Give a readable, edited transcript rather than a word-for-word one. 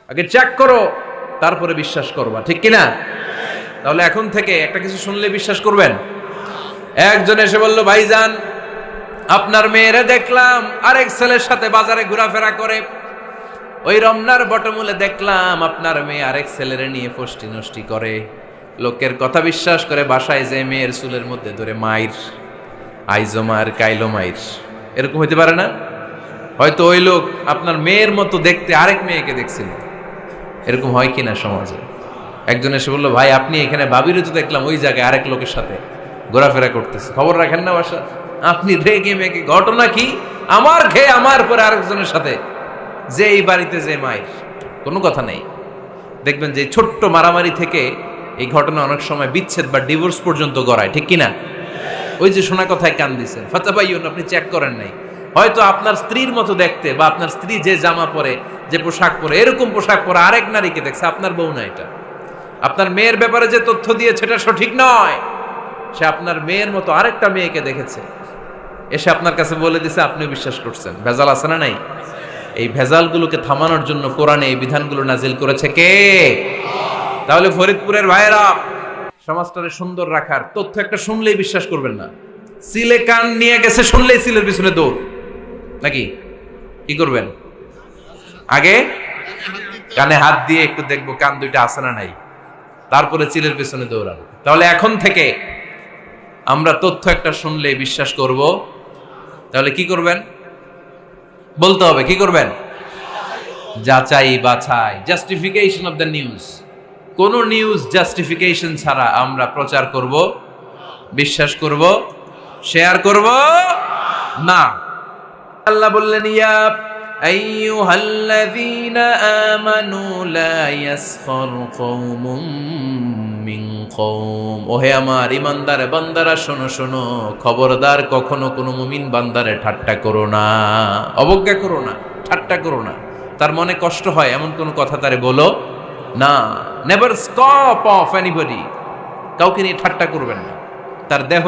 আগে চেক করো, তারপরে বিশ্বাস করবা, ঠিক কিনা? তাহলে এখন থেকে একটা কিছু শুনলে বিশ্বাস করবেন। একজন এসে বলল, ভাইজান আপনার মেয়েরে দেখলাম আরেক ছেলের সাথে বাজারে ঘোরাফেরা করে, ওই রমনার বটমূলে দেখলাম আপনার মেয়ে আরেক ছেলেরে নিয়ে ফষ্টি নষ্টি করে, লোকের কথা বিশ্বাস করে বাসায় যে মেয়ের চুলের মধ্যে ধরে মাইর, আইজো মায়ের কাইলো মাইর। এরকম হইতে পারে না? হয়তো ওই লোক আপনার মেয়ের মতো দেখতে আরেক মেয়েকে দেখছিল। এরকম হয় কিনা সমাজে? একজন এসে বললো, ভাই আপনি এখানে ভাবিরে তো দেখলাম ওই জায়গায় আরেক লোকের সাথে ঘোরাফেরা করতেছে, খবর রাখেন না বাসা? আপনি রেগে মেগে, ঘটনা কি? আমার খেয়ে আমার পরে আরেকজনের সাথে, যে এই বাড়িতে যে মায়ের, কোনো কথা নেই। দেখবেন যে ছোট্ট মারামারি থেকে এই ঘটনা অনেক সময় বিচ্ছেদ বা ডিভোর্স পর্যন্ত গড়ায়, ঠিক কিনা? ওই যে শোনা কথায় কান দিচ্ছেন, ফাতাবাইয়ুন, আপনি চেক করেন নাই। হয়তো আপনার স্ত্রীর মতো দেখতে বা আপনার স্ত্রী যে জামা পরে, যে পোশাক পরে, এরকম পোশাক পরে আরেক নারীকে দেখছে, আপনার বউ না এটা। আপনার মেয়ের ব্যাপারে যে তথ্য দিয়েছে এটা সঠিক নয়, সে আপনার মেয়ের মতো আরেকটা মেয়েকে দেখেছে, এসে আপনার কাছে বলে দিছে, আপনিও বিশ্বাস করছেন। ভেজাল আছে না নাই? এই ভেজালগুলোকে থামানোর জন্য কোরআনে এই বিধানগুলো নাজিল করেছে কে? তাহলে ফরিদপুরের ভাইয়েরা, সমাজটারে সুন্দর রাখার তথ্য একটা শুনলেই বিশ্বাস করবেন না। সিলে কান নিয়ে গেছে শুনলেই সিলের পিছনে দৌড়, নাকি? কি করবেন? আগে কানে হাত দিয়ে একটু দেখবো কান দুইটা আছে না নাই, তারপরে চিলের পিছনে দৌড়ানো। তাহলে এখন থেকে আমরা তথ্য একটা শুনলেই বিশ্বাস করব। তাহলে কি করবেন? বলতে হবে কি করবেন? যাচাই বাছাই, জাস্টিফিকেশন অফ দ্য নিউজ। কোন নিউজ জাস্টিফিকেশন ছাড়া আমরা প্রচার করব, বিশ্বাস করব, শেয়ার করব না। আল্লাহ বললেন, ইয়া আইয়ুহাল্লাযীনা আমানু লা ইয়াসখার কওমুম মিন কওম। ওহে আমার ঈমানদার বান্দারা, শোনো শোনো, খবরদার কখনো কোনো মুমিন বান্দারে ঠাট্টা করো না, অবজ্ঞা করো না, ঠাট্টা করো না। তার মনে কষ্ট হয় এমন কোনো কথা তারে বলো না। নেভার স্কপ অফ এনিবডি, কাউকে নিয়ে ঠাট্টা করবেন না। তার দেহ